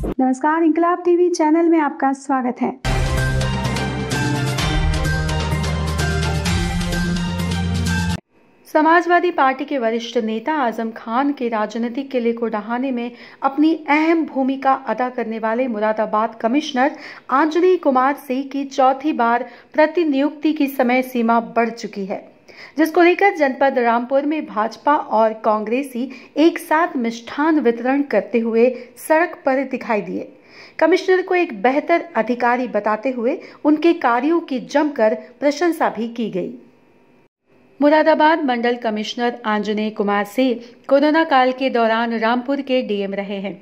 नमस्कार, इंकलाब TV channel में आपका स्वागत है। समाजवादी पार्टी के वरिष्ठ नेता आजम खान के राजनीतिक किले को ढहाने में अपनी अहम भूमिका अदा करने वाले मुरादाबाद कमिश्नर आंजनेय कुमार सिंह की चौथी बार प्रतिनियुक्ति की समय सीमा बढ़ चुकी है, जिसको लेकर जनपद रामपुर में भाजपा और कांग्रेसी एक साथ मिष्ठान वितरण करते हुए सड़क पर दिखाई दिए। कमिश्नर को एक बेहतर अधिकारी बताते हुए उनके कार्यों की जमकर प्रशंसा भी की गई। मुरादाबाद मंडल कमिश्नर आंजनेय कुमार सिंह कोरोना काल के दौरान रामपुर के डीएम रहे हैं।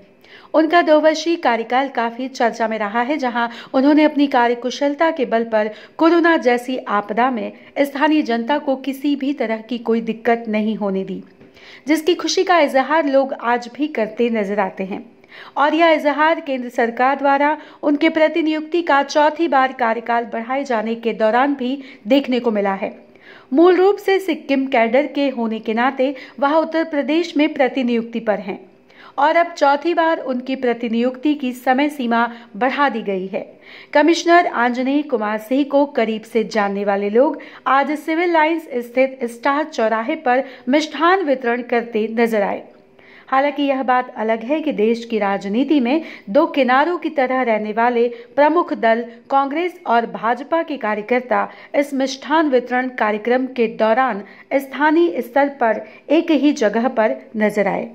उनका 2 वर्षीय कार्यकाल काफी चर्चा में रहा है, जहां उन्होंने अपनी कार्यकुशलता के बल पर कोरोना जैसी आपदा में स्थानीय जनता को किसी भी तरह की कोई दिक्कत नहीं होने दी, जिसकी खुशी का इजहार लोग आज भी करते नजर आते हैं। और यह इजहार केंद्र सरकार द्वारा उनके प्रतिनियुक्ति का चौथी बार कार्यकाल बढ़ाए जाने के दौरान भी देखने को मिला है। मूल रूप से सिक्किम कैडर के होने के नाते वह उत्तर प्रदेश में प्रतिनियुक्ति पर हैं और अब चौथी बार उनकी प्रतिनियुक्ति की समय सीमा बढ़ा दी गई है। कमिश्नर आंजनेय कुमार सिंह को करीब से जानने वाले लोग आज सिविल लाइंस स्थित स्टार चौराहे पर मिष्ठान वितरण करते नजर आए। हालांकि यह बात अलग है कि देश की राजनीति में 2 किनारों की तरह रहने वाले प्रमुख दल कांग्रेस और भाजपा के कार्यकर्ता इस मिष्ठान वितरण कार्यक्रम के दौरान स्थानीय स्तर पर एक ही जगह पर नजर आए।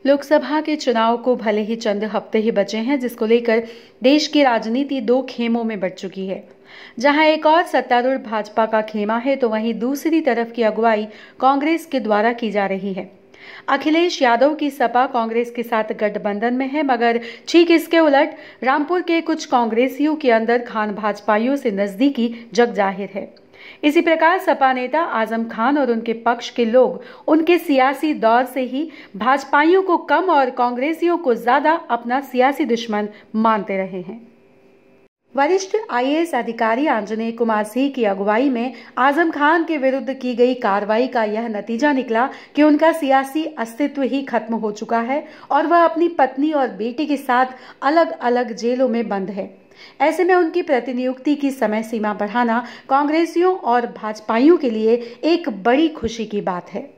लोकसभा के चुनाव को भले ही चंद हफ्ते ही बचे हैं, जिसको लेकर देश की राजनीति 2 खेमों में बढ़ चुकी है। जहां एक और सत्तारूढ़ भाजपा का खेमा है, तो वहीं दूसरी तरफ की अगुवाई कांग्रेस के द्वारा की जा रही है। अखिलेश यादव की सपा कांग्रेस के साथ गठबंधन में है, मगर ठीक इसके उलट रामपुर के कुछ कांग्रेसियों के अंदर खान भाजपाइयों से नजदीकी जग जाहिर है। इसी प्रकार सपा नेता आजम खान और उनके पक्ष के लोग उनके सियासी दौर से ही भाजपाइयों को कम और कांग्रेसियों को ज्यादा अपना सियासी दुश्मन मानते रहे हैं। वरिष्ठ आईएएस अधिकारी आंजनेय कुमार सिंह की अगुवाई में आजम खान के विरुद्ध की गई कार्रवाई का यह नतीजा निकला कि उनका सियासी अस्तित्व ही खत्म हो चुका है और वह अपनी पत्नी और बेटे के साथ अलग अलग जेलों में बंद है। ऐसे में उनकी प्रतिनियुक्ति की समय सीमा बढ़ाना कांग्रेसियों और भाजपाइयों के लिए एक बड़ी खुशी की बात है।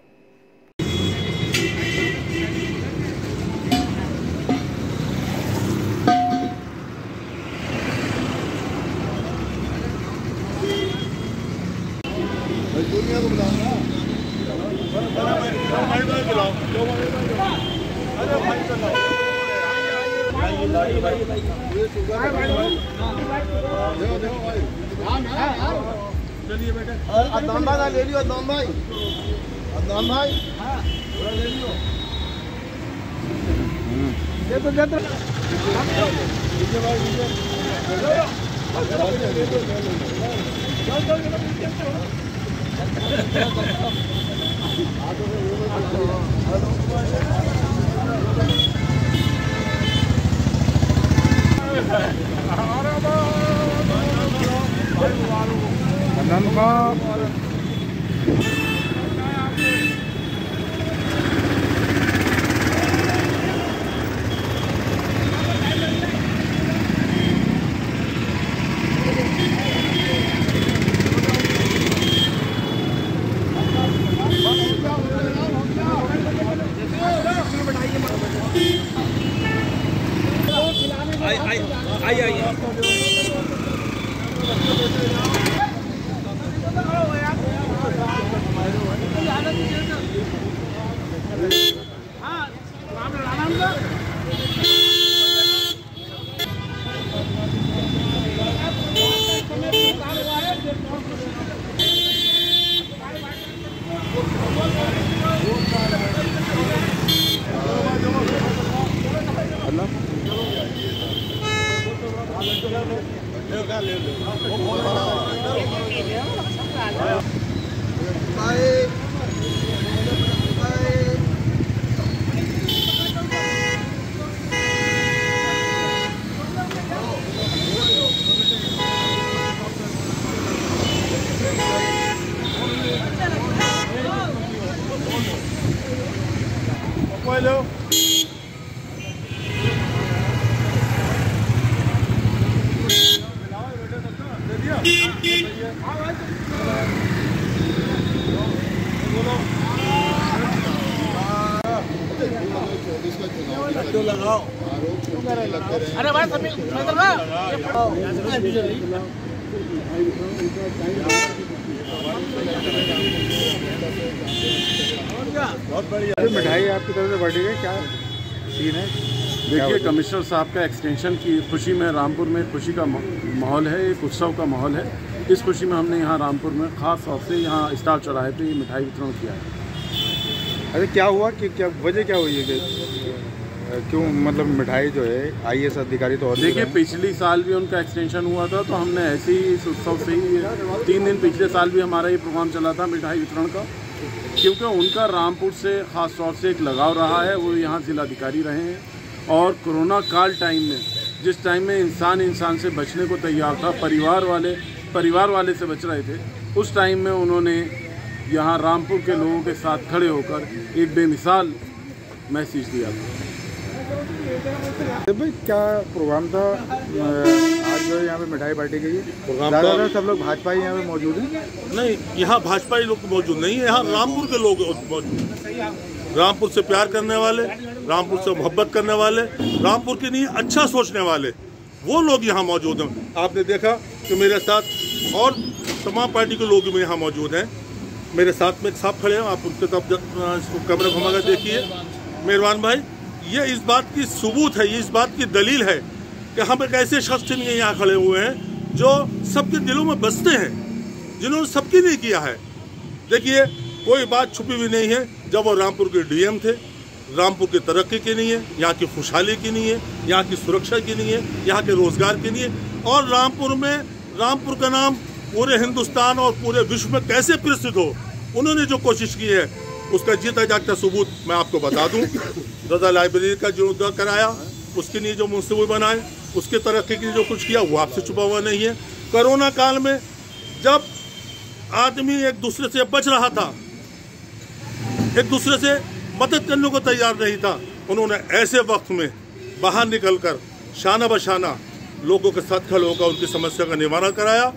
दुनिया को बुलाऊंगा। अरे भाई चलो। देखो भाई। चलिए बेटे। अदनान भाई ले लियो, अदनान भाई। अदनान भाई। हाँ। थोड़ा ले लियो। ये तो जाते। ठीक है भाई, ठीक है। आई लगाओ अरे भाई सभी बहुत बढ़िया। मिठाई आपकी तरफ से बढ़ी है, क्या सीन है? देखिए, कमिश्नर साहब का एक्सटेंशन की खुशी में रामपुर में खुशी का माहौल है, एक उत्सव का माहौल है। इस खुशी में हमने यहाँ रामपुर में ख़ास तौर से यहाँ स्टाफ चौराहे पे ये मिठाई वितरण किया है। अरे क्या हुआ कि क्या वजह क्या हुई है कि क्यों मतलब मिठाई जो है IAS अधिकारी तो और देखिए, पिछली साल भी उनका एक्सटेंशन हुआ था, तो हमने ऐसे ही इस उत्सव से ही 3 दिन पिछले साल भी हमारा ये प्रोग्राम चला था मिठाई वितरण का, क्योंकि उनका रामपुर से ख़ास तौर से एक लगाव रहा है। वो यहाँ जिलाधिकारी रहे हैं और कोरोना काल टाइम में, जिस टाइम में इंसान से बचने को तैयार था, परिवार वाले से बच रहे थे, उस टाइम में उन्होंने यहाँ रामपुर के लोगों के साथ खड़े होकर एक बेमिसाल मैसेज दिया था। भाई क्या प्रोग्राम था आज जो यहाँ पे मिठाई बांटी गई है? ज़्यादातर सब लोग भाजपा ही यहाँ पे मौजूद हैं? नहीं, यहाँ भाजपा ही लोग मौजूद नहीं है, यहाँ रामपुर के लोग मौजूद हैं। रामपुर से प्यार करने वाले, रामपुर से मोहब्बत करने वाले, रामपुर के लिए अच्छा सोचने वाले वो लोग यहाँ मौजूद हैं। आपने देखा कि मेरे साथ और तमाम पार्टी के लोग भी यहाँ मौजूद हैं। मेरे साथ में एक साहब खड़े हैं, आप उनके तरफ कैमरा घुमाकर देखिए। मेहरबान भाई, ये इस बात की सबूत है, ये इस बात की दलील है कि हम एक ऐसे शख्स के लिए यहाँ खड़े हुए हैं जो सबके दिलों में बसते हैं, जिन्होंने सबके लिए किया है। देखिए, कोई बात छुपी हुई नहीं है। जब वो रामपुर के DM थे, रामपुर की तरक्की के लिए, यहाँ की खुशहाली के लिए, यहाँ की सुरक्षा के लिए, यहाँ के रोजगार के लिए, और रामपुर का नाम पूरे हिंदुस्तान और पूरे विश्व में कैसे प्रसिद्ध हो, उन्होंने जो कोशिश की है उसका जीता जागता सबूत मैं आपको बता दूं। रजा लाइब्रेरी का जो उद्धार कराया, उसके लिए जो मुंसिबल बनाए, उसके तरक्की के लिए जो कुछ किया, वो आपसे छुपा हुआ नहीं है। कोरोना काल में जब आदमी एक दूसरे से बच रहा था, एक दूसरे से मदद करने को तैयार नहीं था, उन्होंने ऐसे वक्त में बाहर निकलकर शाना बशाना लोगों के साथ खड़े होकर उनकी समस्या का निवारण कराया,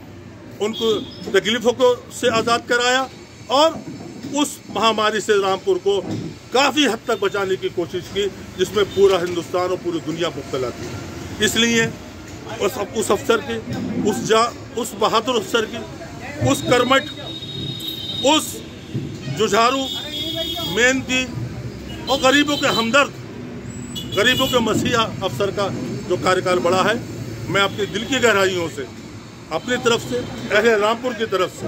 उनको तकलीफों को से आज़ाद कराया और उस महामारी से रामपुर को काफ़ी हद तक बचाने की कोशिश की, जिसमें पूरा हिंदुस्तान और पूरी दुनिया मुब्तला थी। इसलिए उस अफसर की, उस बहादुर अफसर की, उस कर्मठ, उस जुझारू, मेहनती और गरीबों के हमदर्द, गरीबों के मसीहा अफसर का जो कार्यकाल बढ़ा है, मैं अपनी दिल की गहराइयों से, अपनी तरफ से, अहले रामपुर की तरफ से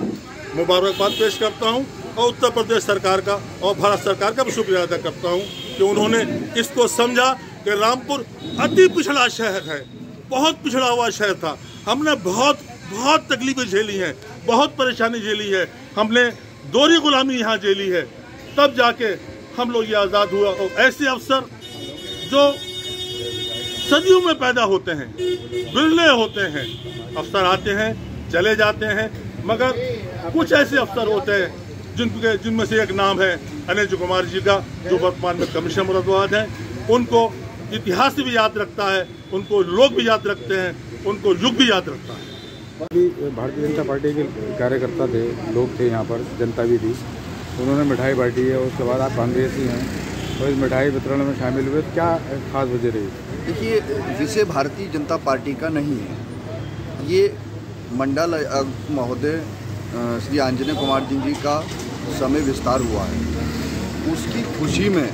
मुबारकबाद पेश करता हूं और उत्तर प्रदेश सरकार का और भारत सरकार का भी शुक्रिया अदा करता हूं कि उन्होंने इसको समझा कि रामपुर अति पिछड़ा शहर है, बहुत पिछड़ा हुआ शहर था। हमने बहुत तकलीफें झेली हैं, बहुत परेशानी झेली है, हमने दोहरी गुलामी यहाँ झेली है, तब जाके हम लोग ये आज़ाद हुआ। और ऐसे अफसर जो सदियों में पैदा होते हैं, बिरले होते हैं, अफसर आते हैं चले जाते हैं, मगर कुछ ऐसे अफसर होते हैं जिनमें से एक नाम है अनिल कुमार जी का, जो वर्तमान में कमिश्नर मुरादाबाद हैं। उनको इतिहास भी याद रखता है, उनको लोग भी याद रखते हैं, उनको युग भी याद रखता है। अभी भारतीय जनता पार्टी के कार्यकर्ता थे, लोग थे यहाँ पर, जनता भी थी, उन्होंने मिठाई बांटी है। उसके बाद आप कांग्रेसी हैं और इस मिठाई वितरण में शामिल हुए, तो क्या खास वजह रही? देखिए, विषय भारतीय जनता पार्टी का नहीं है, ये मंडल महोदय श्री आंजनेय कुमार जी का समय विस्तार हुआ है, उसकी खुशी में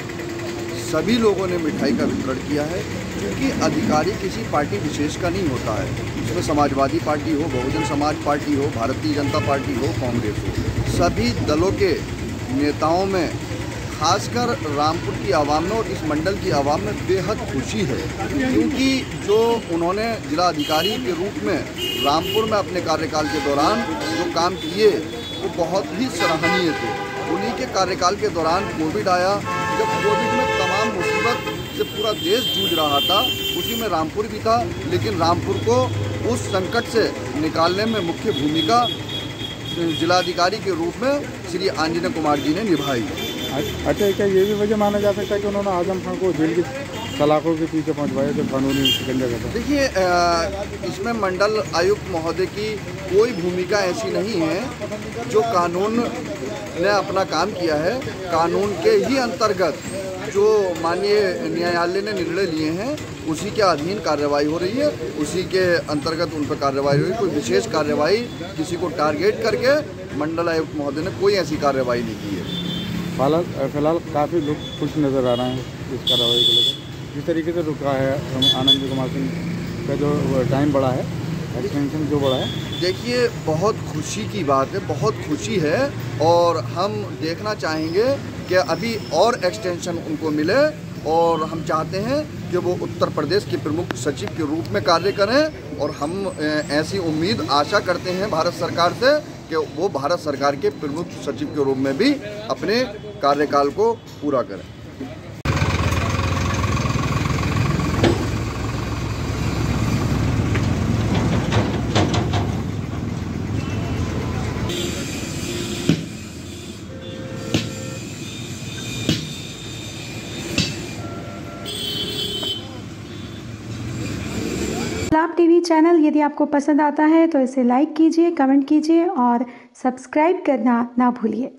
सभी लोगों ने मिठाई का वितरण किया है। क्योंकि अधिकारी किसी पार्टी विशेष का नहीं होता है, उसमें समाजवादी पार्टी हो, बहुजन समाज पार्टी हो, भारतीय जनता पार्टी हो, कांग्रेस हो, सभी दलों के नेताओं में, खासकर रामपुर की आवाम में और इस मंडल की आवाम में बेहद खुशी है। क्योंकि जो उन्होंने जिला अधिकारी के रूप में रामपुर में अपने कार्यकाल के दौरान जो काम किए वो बहुत ही सराहनीय थे। उन्हीं के कार्यकाल के दौरान कोविड आया, जब कोविड में तमाम मुसीबत से पूरा देश जूझ रहा था, उसी में रामपुर भी था, लेकिन रामपुर को उस संकट से निकालने में मुख्य भूमिका जिलाधिकारी के रूप में श्री आंजनेय कुमार जी ने निभाई। अच्छा, क्या ये भी वजह माना जा सकता है कि उन्होंने आजम खान को जेल की सलाखों के पीछे पहुंचवाया जो कानूनी शिकंजा करता है। देखिए, इसमें मंडल आयुक्त महोदय की कोई भूमिका ऐसी नहीं है। जो कानून ने अपना काम किया है, कानून के ही अंतर्गत जो माननीय न्यायालय ने निर्णय लिए हैं उसी के अधीन कार्रवाई हो रही है, उसी के अंतर्गत उन पर कार्रवाई हो रही है। कोई विशेष कार्रवाई किसी को टारगेट करके मंडल आयुक्त महोदय ने कोई ऐसी कार्रवाई नहीं की है। फिलहाल काफ़ी लोग खुश नज़र आ रहे हैं इस कार्रवाई को लेकर। जिस तरीके से रुका है आनंद कुमार सिंह का जो टाइम बढ़ा है, एक्सटेंशन जो बढ़ा है, देखिए बहुत खुशी की बात है, बहुत खुशी है। और हम देखना चाहेंगे कि अभी और एक्सटेंशन उनको मिले, और हम चाहते हैं कि वो उत्तर प्रदेश के प्रमुख सचिव के रूप में कार्य करें। और हम ऐसी उम्मीद आशा करते हैं भारत सरकार से कि वो भारत सरकार के प्रमुख सचिव के रूप में भी अपने कार्यकाल को पूरा करें। लाभ टीवी चैनल यदि आपको पसंद आता है तो इसे लाइक कीजिए, कमेंट कीजिए और सब्सक्राइब करना ना भूलिए।